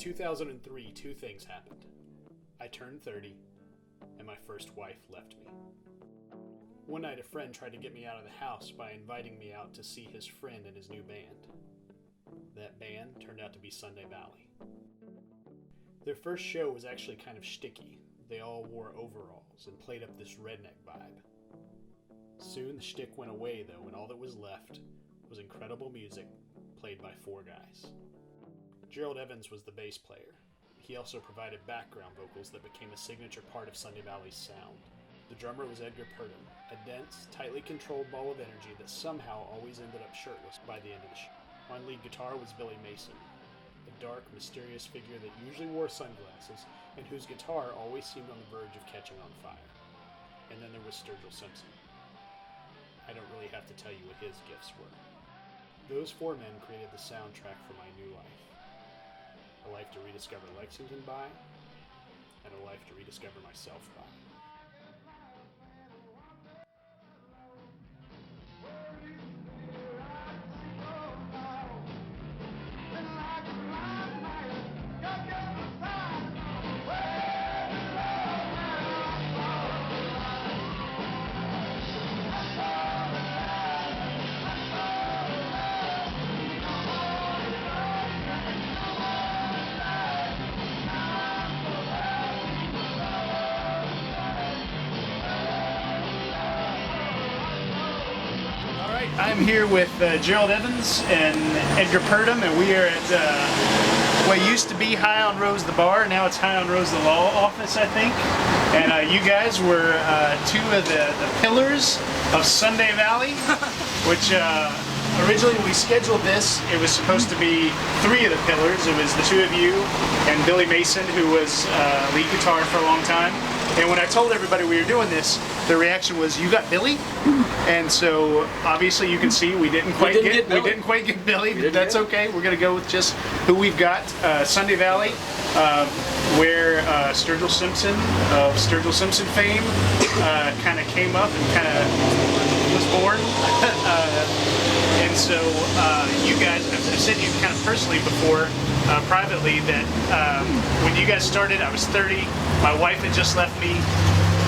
2003, two things happened. I turned 30, and my first wife left me. One night, a friend tried to get me out of the house by inviting me out to see his friend and his new band. That band turned out to be Sunday Valley. Their first show was actually kind of shticky. They all wore overalls and played up this redneck vibe. Soon the shtick went away, though, and all that was left was incredible music played by four guys. Gerald was the bass player. He also provided background vocals that became a signature part of Sunday Valley's sound. The drummer was Edgar, a dense, tightly controlled ball of energy that somehow always ended up shirtless by the end of the show. On lead guitar was Billy Mason, a dark, mysterious figure that usually wore sunglasses and whose guitar always seemed on the verge of catching on fire. And then there was Sturgill Simpson. I don't really have to tell you what his gifts were. Those four men created the soundtrack for my new life. A life to rediscover Lexington by, and a life to rediscover myself by. I'm here with Gerald Evans and Edgar, and we are at what used to be High on Rose the Bar. Now it's High on Rose the Law Office, I think. And you guys were two of the pillars of Sunday Valley, which originally when we scheduled this, it was supposed to be three of the pillars. It was the two of you and Billy Mason, who was lead guitar for a long time. And when I told everybody we were doing this, the reaction was, "You got Billy?" And so obviously you can see we didn't quite get Billy. But that's okay. We're gonna go with just who we've got. Sunday Valley, where Sturgill Simpson of Sturgill Simpson fame kind of came up and kind of was born. And so you guys, I've said to you kind of personally before, privately, that when you guys started, I was 30. My wife had just left me.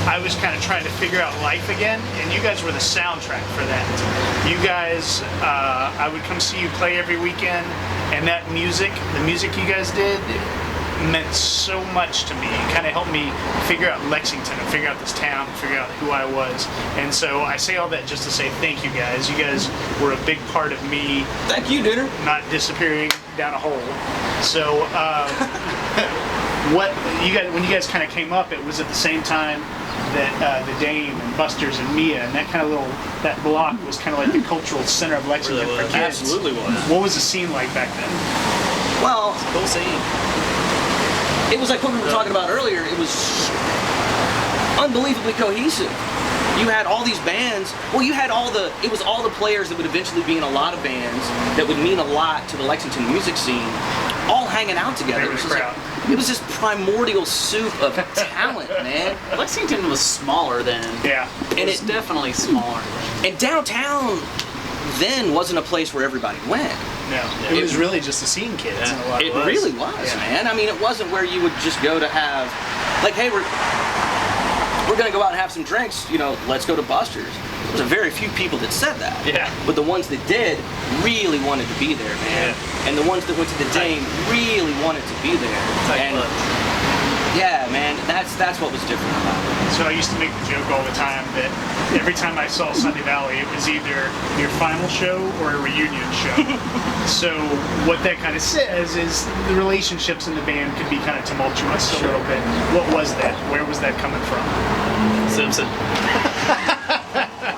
I was kind of trying to figure out life again, and you guys were the soundtrack for that. You guys, I would come see you play every weekend, and that music, the music you guys did, meant so much to me. It kind of helped me figure out Lexington and figure out this town and figure out who I was. And so I say all that just to say thank you guys. You guys were a big part of me. Thank you, Dinner. Not disappearing down a hole. So what you guys, when you guys kind of came up, it was at the same time that the Dame and Buster's and Mia and that kind of that block was kind of like the cultural center of Lexington for kids. Absolutely was. What was the scene like back then? Well, it's a cool scene. It was like what we were talking about earlier. It was unbelievably cohesive. You had all these bands. Well, you had it was all the players that would eventually be in a lot of bands that would mean a lot to the Lexington music scene, all hanging out together. It was this primordial soup of talent, man. Lexington was smaller then. Yeah. It was definitely smaller. And downtown then wasn't a place where everybody went. No, it was really just the scene kids. Yeah. In a lot It of ways. really was, man. I mean, it wasn't where you would just go to have, like, hey, we're gonna go out and have some drinks. You know, let's go to Buster's. There's a very few people that said that. Yeah. But the ones that did really wanted to be there, man. Yeah. And the ones that went to the Dame really wanted to be there. And yeah, man, that's what was different about it. So I used to make the joke all the time that every time I saw Sunday Valley, it was either your final show or a reunion show. So what that kind of says is the relationships in the band could be kind of tumultuous a little bit. What was that? Where was that coming from? Simpson.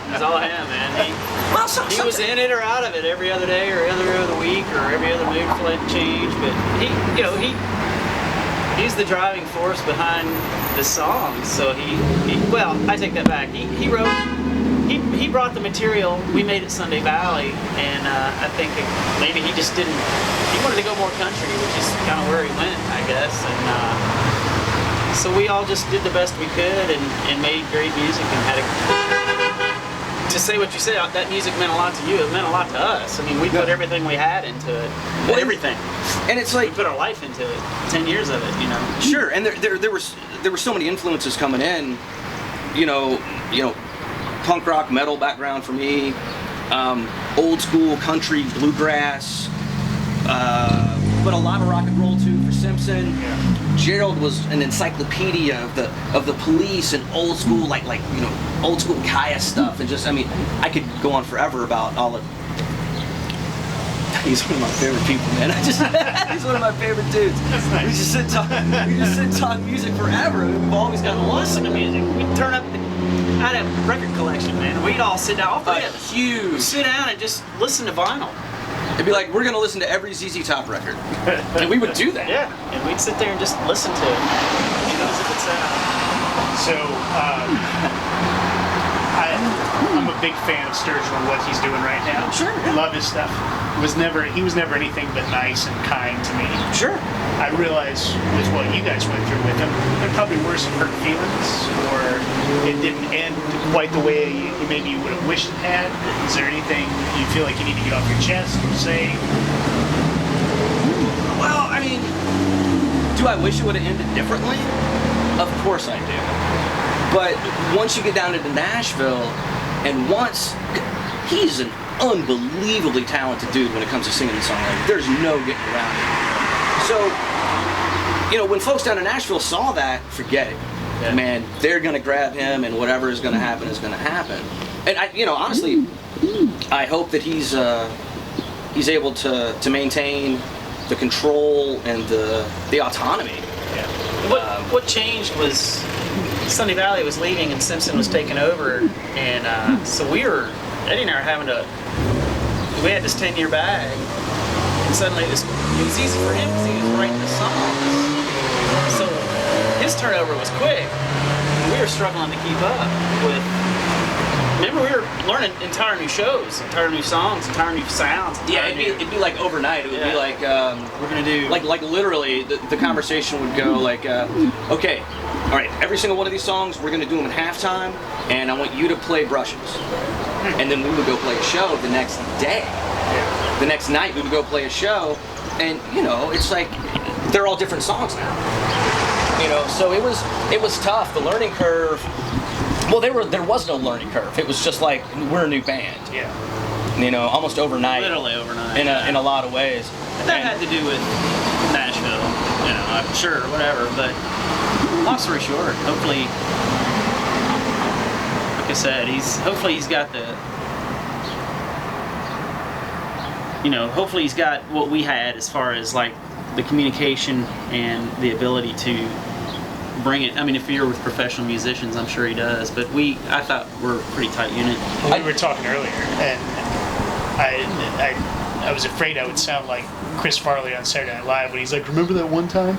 That's all I have, man. He was in it or out of it every other day or every other week or every other mood fled change. But he's the driving force behind the songs. So well, I take that back. He brought the material. We made it Sunday Valley, and I think maybe he just didn't. He wanted to go more country, which is kind of where he went, I guess. And so we all just did the best we could and made great music and had a to say what you said, that music meant a lot to you. It meant a lot to us. I mean, we put everything we had into it. Well, everything. And it's like we put our life into it. 10 years of it, you know. Sure, and there were so many influences coming in. You know, punk rock, metal background for me, old school country, bluegrass, but a lot of rock and roll too for Simpson. Yeah. Gerald was an encyclopedia of the Police and old school old school Kaya stuff, and just, I mean, I could go on forever about all of. He's one of my favorite people, man. He's one of my favorite dudes. That's nice. We just sit and talk music forever. We've always got to Listen to music. We'd turn up. I had a record collection, man. We'd all sit down. All three of us. Huge. Sit down and just listen to vinyl. It'd be like, we're gonna listen to every ZZ Top record, and we would do that. Yeah, and we'd sit there and just listen to it. You know, as if it's So, I'm a big fan of Sturgill and what he's doing right now. Sure, yeah. Love his stuff. He was never anything but nice and kind to me. Sure. I realize with what you guys went through with him, there probably were some hurt feelings, or it didn't end quite the way maybe you would have wished it had. Is there anything you feel like you need to get off your chest or say? Well, I mean, do I wish it would have ended differently? Of course I do. But once you get down into Nashville, and he's an unbelievably talented dude when it comes to singing the song. Like, there's no getting around it. So, when folks down in Nashville saw that, forget it. Yeah. Man, they're gonna grab him, and whatever is gonna happen is gonna happen. And honestly, I hope that he's able to maintain the control and the autonomy. Yeah. What changed was Sunday Valley was leaving and Simpson was taking over, and so Eddie and I were having we had this 10-year bag, and suddenly it was easy for him because he was writing the songs. So his turnover was quick, and we were struggling to keep up with. Remember, we were learning entire new shows, entire new songs, entire new sounds. Yeah, it'd be like overnight. It would be like we're gonna do like literally the conversation would go like, okay, all right, every single one of these songs we're gonna do them in halftime, and I want you to play brushes, and then we would go play a show the next day. The next night we would go play a show, and it's like they're all different songs now. So it was tough. The learning curve. Well, there was no learning curve. It was just like, we're a new band. Yeah. Almost overnight. literally overnight. In a lot of ways. That had to do with Nashville, I'm sure, whatever. But long story short, hopefully, like I said, hopefully he's got hopefully he's got what we had as far as like the communication and the ability to bring it. I mean, if you're with professional musicians, I'm sure he does. But I thought we're a pretty tight unit. We were talking earlier, and I was afraid I would sound like Chris Farley on Saturday Night Live when he's like, "Remember that one time?"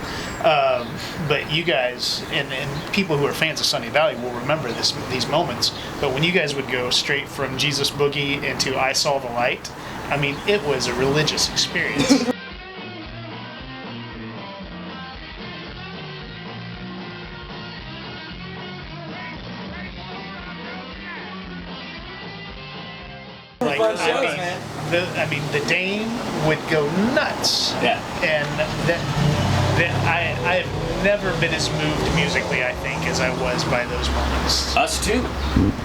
But you guys and people who are fans of Sunny Valley will remember these moments. But when you guys would go straight from Jesus Boogie into I Saw the Light, I mean, it was a religious experience. Like, the Dame would go nuts. Yeah. And I have never been as moved musically, I think, as I was by those moments. Us too.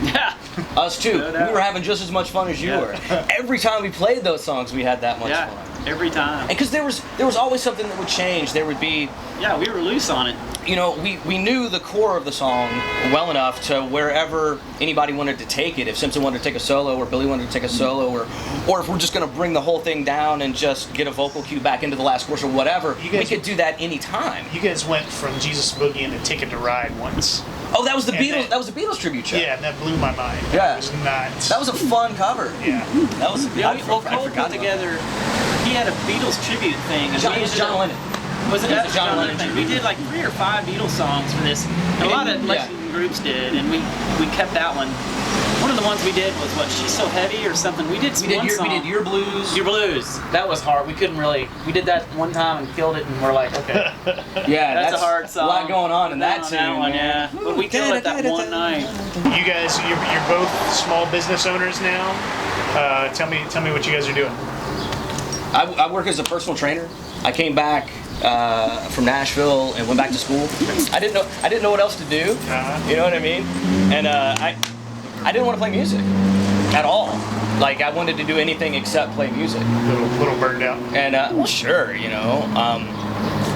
Yeah. Us too. No We were having just as much fun as you were. Every time we played those songs, we had that much fun. Every time. And because there was always something that would change. There would be. Yeah, we were loose on it. We knew the core of the song well enough to wherever anybody wanted to take it. If Simpson wanted to take a solo, or Billy wanted to take a solo, or if we're just going to bring the whole thing down and just get a vocal cue back into the last chorus or whatever, we could do that anytime. You guys went from Jesus Boogie into Ticket to Ride once. Oh, that was the Beatles. That was the Beatles tribute show. Yeah, and that blew my mind. Yeah, it was nuts. That was a fun cover. Yeah, that was. Cole put together. He had a Beatles tribute thing. It was John Lennon. Was it a John Lennon thing? We did like 3 or 5 Beatles songs for this. A lot of Lexington groups did, and we kept that one. One of the ones we did was what? She's So Heavy or something. We did one song. We did Your Blues. Your Blues. That was hard. We couldn't really. We did that one time and killed it, and we're like, okay. Yeah, that's a hard song. A lot going on in that tune. That one, yeah. But we killed it that one night. You guys, you're both small business owners now. Tell me what you guys are doing. I work as a personal trainer. I came back from Nashville and went back to school. I didn't know what else to do. You know what I mean? And I didn't want to play music at all. Like, I wanted to do anything except play music. Little burned out. And well, sure, you know.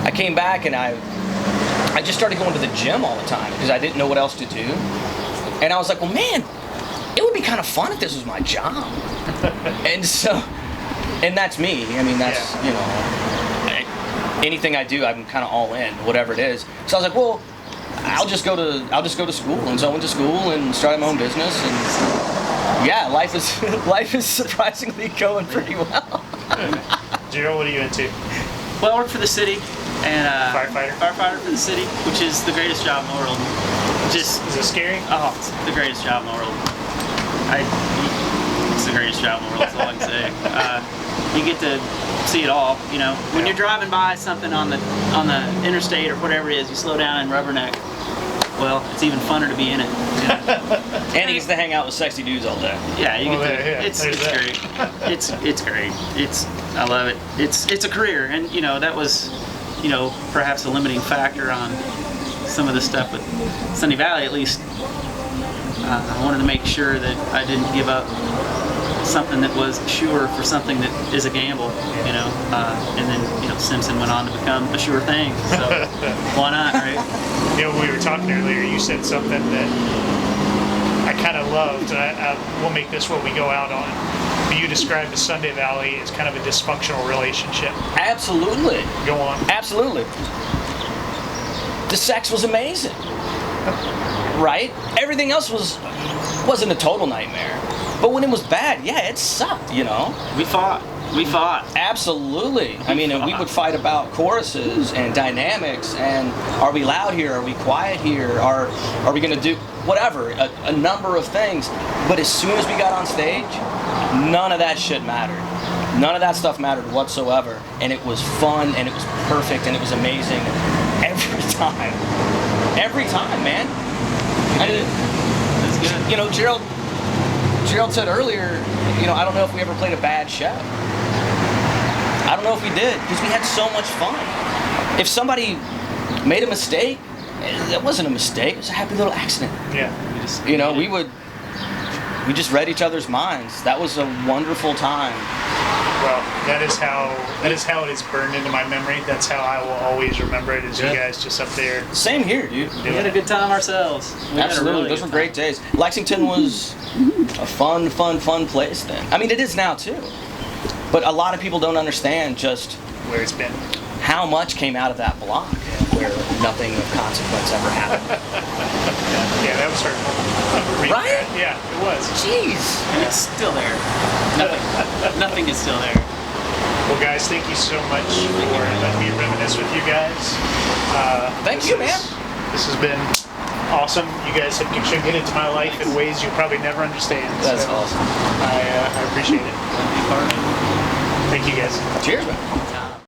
I came back and I just started going to the gym all the time because I didn't know what else to do. And I was like, well, man, it would be kind of fun if this was my job. And so, and that's me. I mean, that's, you know, anything I do, I'm kind of all in, whatever it is. So I was like, well, I'll just go to school. And so I went to school and started my own business. And yeah, life is surprisingly going pretty well. Gerald, what are you into? Well, I work for the city and Firefighter for the city, which is the greatest job in the world. Just is it scary? Oh, it's the greatest job in the world. It's the greatest job in the world. That's all I can say. You get to see it all. You know, when you're driving by something on the interstate or whatever it is, you slow down and rubberneck. Well, it's even funner to be in it. You know? And he gets to hang out with sexy dudes all day. Yeah, you get to. It's great. It's great. I love it. It's a career, and you know that was, you know, perhaps a limiting factor on some of the stuff with Sunny Valley. At least I wanted to make sure that I didn't give up something that was sure for something that is a gamble, you know. And then, you know, Simpson went on to become a sure thing. So why not, right? You know, when we were talking earlier, you said something that I kind of loved, and we'll make this what we go out on. But you described the Sunday Valley as kind of a dysfunctional relationship. Absolutely. Go on. Absolutely. The sex was amazing, right? Everything else wasn't a total nightmare. But when it was bad, yeah, it sucked, you know? We fought. Absolutely. I mean, and we would fight about choruses and dynamics and are we loud here? Are we quiet here? Are we going to do whatever? A number of things. But as soon as we got on stage, none of that shit mattered. None of that stuff mattered whatsoever. And it was fun and it was perfect and it was amazing every time. Every time, man. That's good. You know, Gerald said earlier, you know, I don't know if we ever played a bad show. I don't know if we did, because we had so much fun. If somebody made a mistake, it wasn't a mistake, it was a happy little accident. Yeah. We just read each other's minds. That was a wonderful time. Well, that is how it is burned into my memory. That's how I will always remember it, is you guys just up there. Same here, dude. We had a good time ourselves. Absolutely, those were great days. Lexington was a fun place then. I mean, it is now too. But a lot of people don't understand just where it's been. How much came out of that block where nothing of consequence ever happened. Yeah, that was hurtful. Right? Yeah, it was. Jeez. And it's still there. Nothing is still there. Well, guys, thank you so much for letting me reminisce with you guys. Thank you, man. This has been awesome. You guys have contributed to my life in ways you'll probably never understand. That's awesome. I appreciate it. Thank you, guys. Cheers, man.